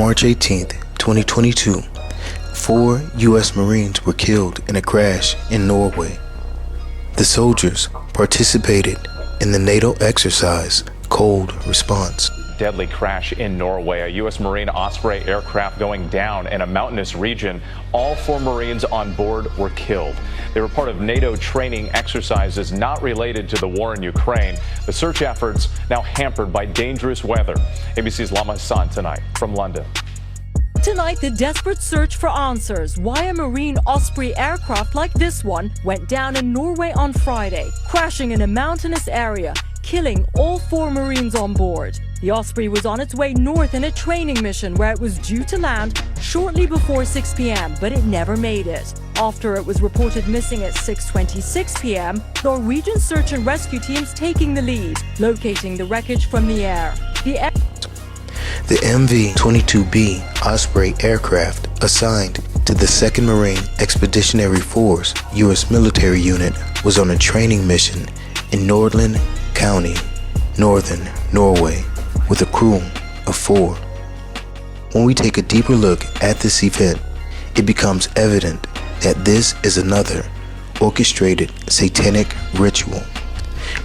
March 18th, 2022, 4 U.S. Marines were killed in a crash in Norway. The soldiers participated in the NATO exercise Cold Response. Deadly crash in Norway. A U.S. Marine Osprey aircraft going down in a mountainous region. All 4 Marines on board were killed. They were part of NATO training exercises not related to the war in Ukraine. The search efforts now hampered by dangerous weather. ABC's Lama Hassan tonight from London. Tonight, the desperate search for answers why a Marine Osprey aircraft like this one went down in Norway on Friday, crashing in a mountainous area, killing all 4 Marines on board. The Osprey was on its way north in a training mission where it was due to land shortly before 6 p.m., but it never made it. After it was reported missing at 6:26 p.m., Norwegian search and rescue teams taking the lead, locating the wreckage from the air. The MV-22B Osprey aircraft assigned to the 2nd Marine Expeditionary Force U.S. military unit was on a training mission in Nordland County, northern Norway, with a crew of 4. When we take a deeper look at this event, it becomes evident that this is another orchestrated satanic ritual.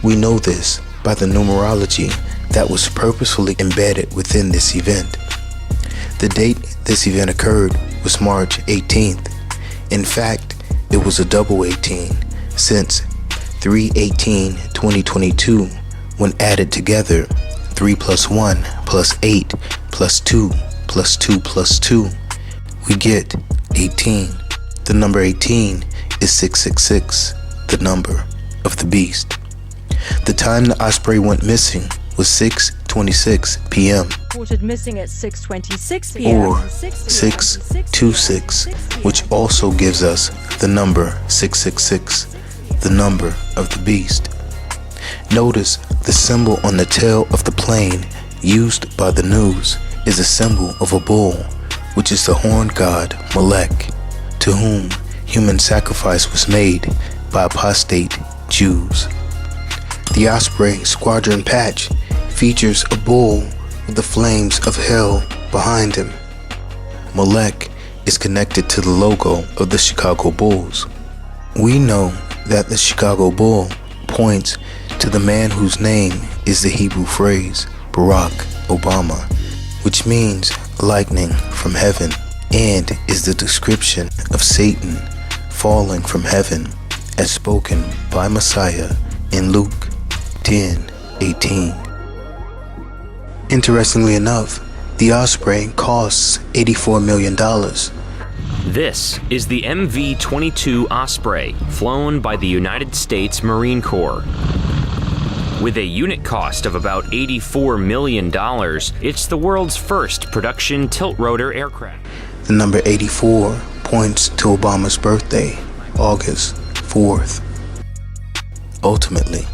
We know this by the numerology that was purposefully embedded within this event. The date this event occurred was March 18th. In fact, it was a double 18 since 3/18/2022, when added together, 3 + 1 + 8 + 2 + 2 + 2, we get 18. The number 18 is 666, the number of the beast. The time the Osprey went missing was 6:26 p.m. Reported missing at 6:26 p.m. or 626, which also gives us the number 666, the number of the beast. Notice the symbol on the tail of the plane used by the news is a symbol of a bull, which is the horned god Molech, to whom human sacrifice was made by apostate Jews. The Osprey squadron patch features a bull with the flames of hell behind him. Molech is connected to the logo of the Chicago Bulls. We know that the Chicago Bull points to the man whose name is the Hebrew phrase Barack Obama, which means lightning from heaven, and is the description of Satan falling from heaven as spoken by Messiah in Luke 10:18. Interestingly enough, the Osprey costs $84 million. This is the MV-22 Osprey, flown by the United States Marine Corps. With a unit cost of about $84 million, it's the world's first production tilt-rotor aircraft. The number 84 points to Obama's birthday, August 4th. Ultimately,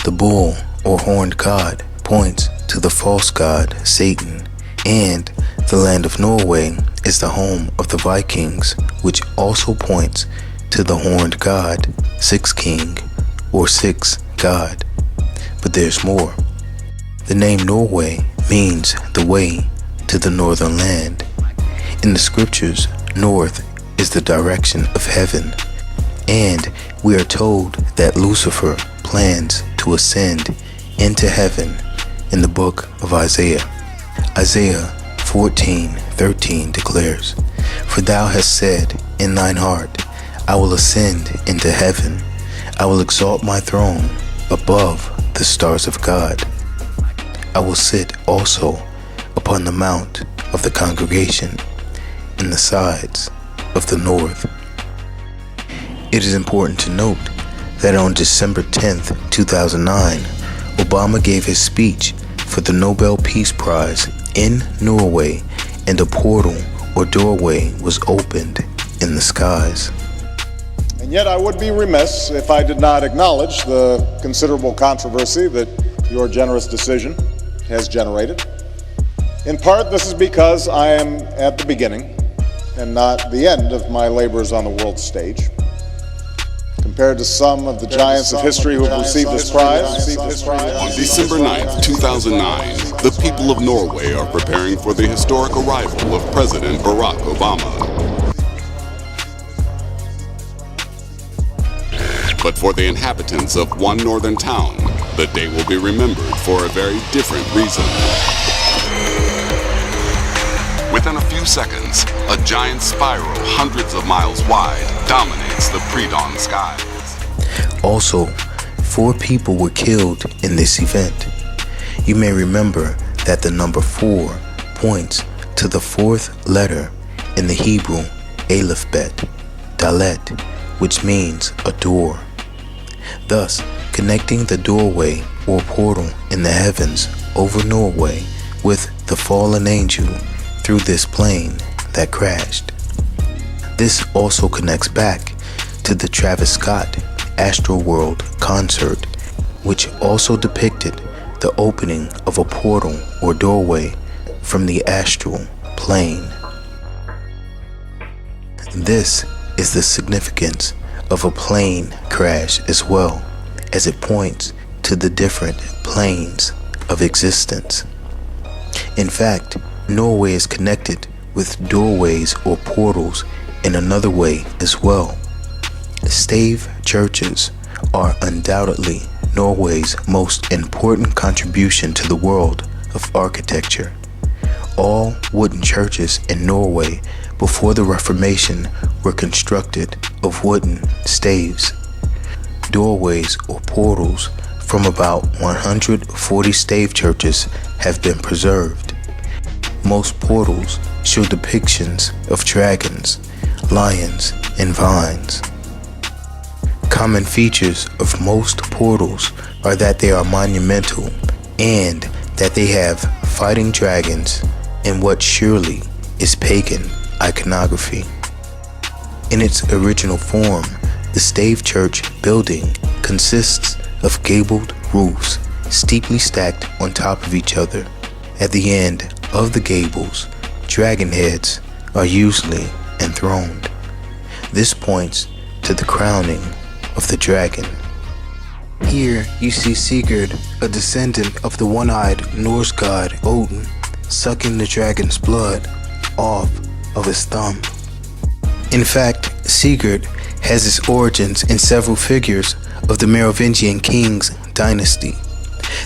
the bull or horned god points to the false god Satan, and the land of Norway is the home of the Vikings, which also points to the horned god, Six King, or Six God. But there's more. The name Norway means the way to the northern land. In the scriptures, north is the direction of heaven, and we are told that Lucifer plans to ascend into heaven in the book of Isaiah. Isaiah 14:13 declares, "For thou hast said in thine heart, I will ascend into heaven. I will exalt my throne above the stars of God. I will sit also upon the mount of the congregation in the sides of the north." It is important to note that on December 10th, 2009, Obama gave his speech for the Nobel Peace Prize in Norway, and a portal or doorway was opened in the skies. And yet I would be remiss if I did not acknowledge the considerable controversy that your generous decision has generated. In part, this is because I am at the beginning and not the end of my labors on the world stage. compared to some of the giants of history who have received this prize. On December 9th, 2009, the people of Norway are preparing for the historic arrival of President Barack Obama. But for the inhabitants of one northern town, the day will be remembered for a very different reason. Within a few seconds, a giant spiral hundreds of miles wide dominates the pre-dawn skies. Also, 4 people were killed in this event. You may remember that the number 4 points to the 4th letter in the Hebrew alphabet, Dalet, which means a door. Thus, connecting the doorway or portal in the heavens over Norway with the fallen angel through this plane that crashed. This also connects back to the Travis Scott Astroworld concert, which also depicted the opening of a portal or doorway from the astral plane. This is the significance of a plane crash as well, as it points to the different planes of existence. In fact, Norway is connected with doorways or portals in another way as well. Stave churches are undoubtedly Norway's most important contribution to the world of architecture. All wooden churches in Norway before the Reformation were constructed of wooden staves. Doorways or portals from about 140 stave churches have been preserved. Most portals show depictions of dragons, lions, and vines. Common features of most portals are that they are monumental and that they have fighting dragons and what surely is pagan iconography. In its original form, the stave church building consists of gabled roofs steeply stacked on top of each other. At the end of the gables, dragon heads are usually enthroned. This points to the crowning of the dragon. Here you see Sigurd, a descendant of the one-eyed Norse god Odin, sucking the dragon's blood off of his thumb. In fact, Sigurd has its origins in several figures of the Merovingian king's dynasty.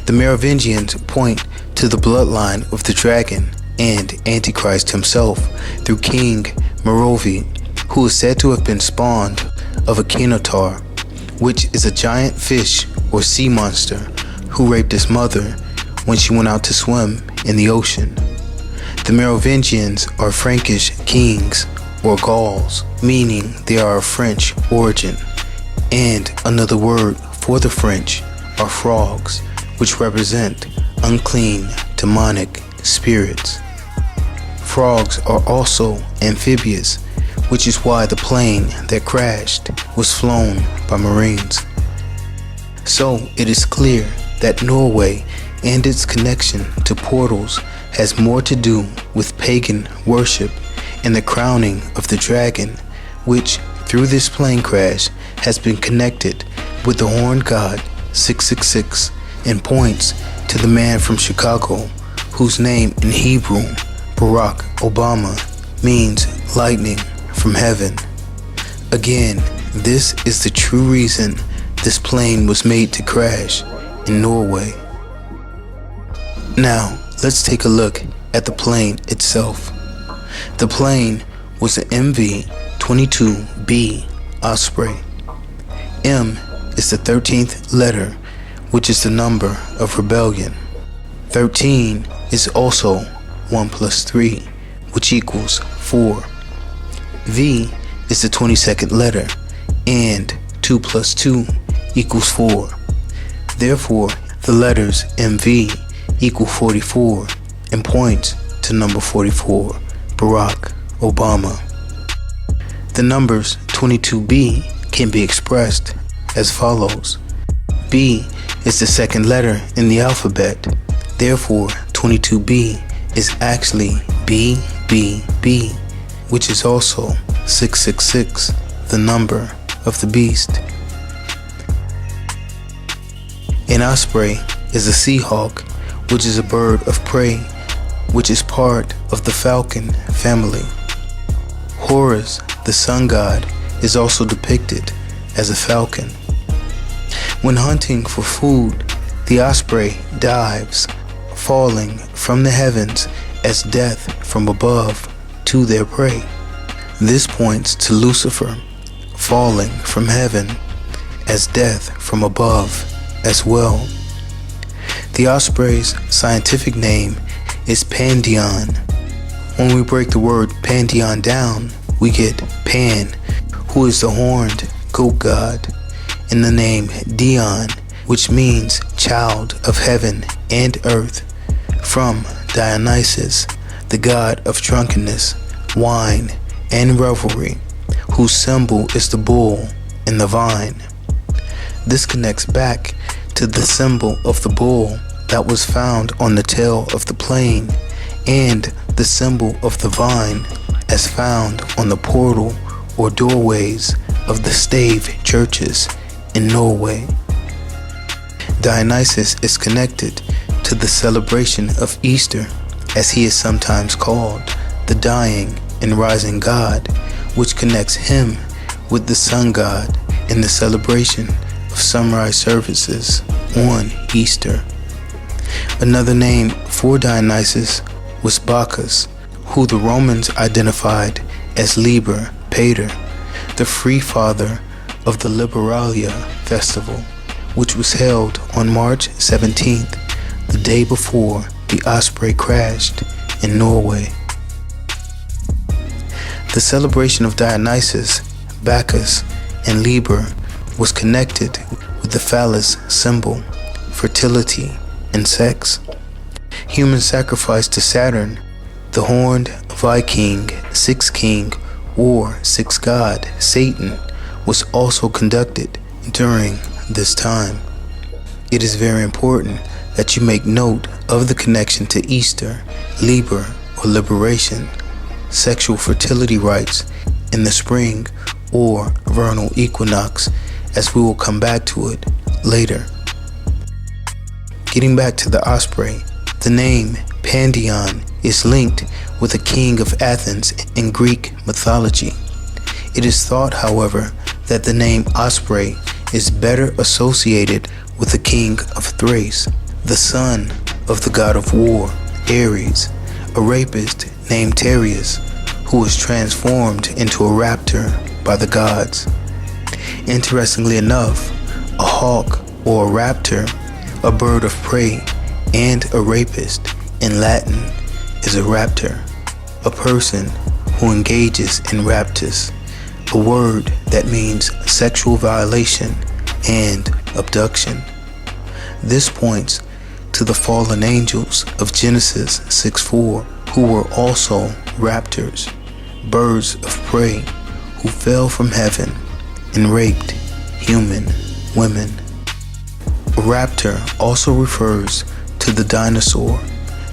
The Merovingians point to the bloodline of the dragon and Antichrist himself through King Merovi, who is said to have been spawned of a Kinotaur, which is a giant fish or sea monster who raped his mother when she went out to swim in the ocean. The Merovingians are Frankish kings or Gauls, meaning they are of French origin, and another word for the French are frogs, which represent unclean demonic spirits. Frogs are also amphibious, which is why the plane that crashed was flown by Marines. So it is clear that Norway and its connection to portals has more to do with pagan worship and the crowning of the dragon, which through this plane crash has been connected with the horned god 666 and points to the man from Chicago whose name in Hebrew, Barack Obama, means lightning from heaven. Again, this is the true reason this plane was made to crash in Norway. Now, let's take a look at the plane itself. The plane was an MV-22B Osprey. M is the 13th letter, which is the number of rebellion. 13 is also 1 plus 3, which equals 4. V is the 22nd letter, and 2 plus 2 equals 4. Therefore, the letters MV equal 44 and points to number 44, Barack Obama. The numbers 22B can be expressed as follows. B is the second letter in the alphabet. Therefore, 22B is actually BBB, which is also 666, the number of the beast. An osprey is a sea hawk, which is a bird of prey, which is part of the falcon family. Horus, the sun god, is also depicted as a falcon. When hunting for food, the osprey dives, falling from the heavens as death from above to their prey. This points to Lucifer, falling from heaven as death from above as well. The osprey's scientific name is Pandion. When we break the word Pandion down, we get Pan, who is the horned goat god, and the name Dion, which means child of heaven and earth, from Dionysus, the god of drunkenness, wine, and revelry, whose symbol is the bull and the vine. This connects back to the symbol of the bull that was found on the tail of the plane, and the symbol of the vine as found on the portal or doorways of the stave churches in Norway. Dionysus is connected to the celebration of Easter, as he is sometimes called, the dying and rising god, which connects him with the sun god in the celebration of sunrise services on Easter. Another name for Dionysus was Bacchus, who the Romans identified as Liber Pater, the free father of the Liberalia festival, which was held on March 17th, the day before the Osprey crashed in Norway. The celebration of Dionysus, Bacchus, and Liber was connected with the phallus symbol, fertility, and sex. Human sacrifice to Saturn, the horned Viking, sixth king, or sixth god, Satan, was also conducted during this time. It is very important that you make note of the connection to Easter, Liber, or liberation, sexual fertility rites in the spring or vernal equinox, as we will come back to it later. Getting back to the osprey, the name Pandion is linked with a king of Athens in Greek mythology. It is thought, however, that the name Osprey is better associated with the king of Thrace, the son of the god of war, Ares, a rapist named Tereus, who was transformed into a raptor by the gods. Interestingly enough, a hawk or a raptor, a bird of prey, and a rapist in Latin is a raptor, a person who engages in raptus, a word that means sexual violation and abduction. This points to the fallen angels of Genesis 6:4, who were also raptors, birds of prey who fell from heaven and raped human women. A raptor also refers to the dinosaur,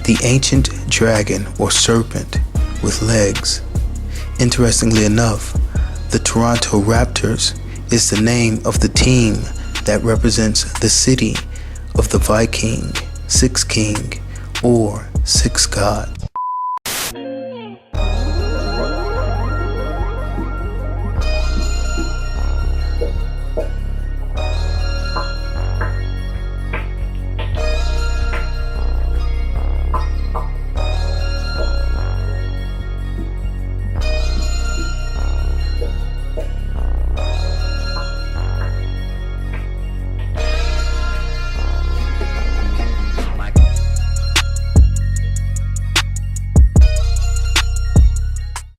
the ancient dragon or serpent with legs. Interestingly enough, the Toronto Raptors is the name of the team that represents the city of the Viking, sixth king, or sixth god.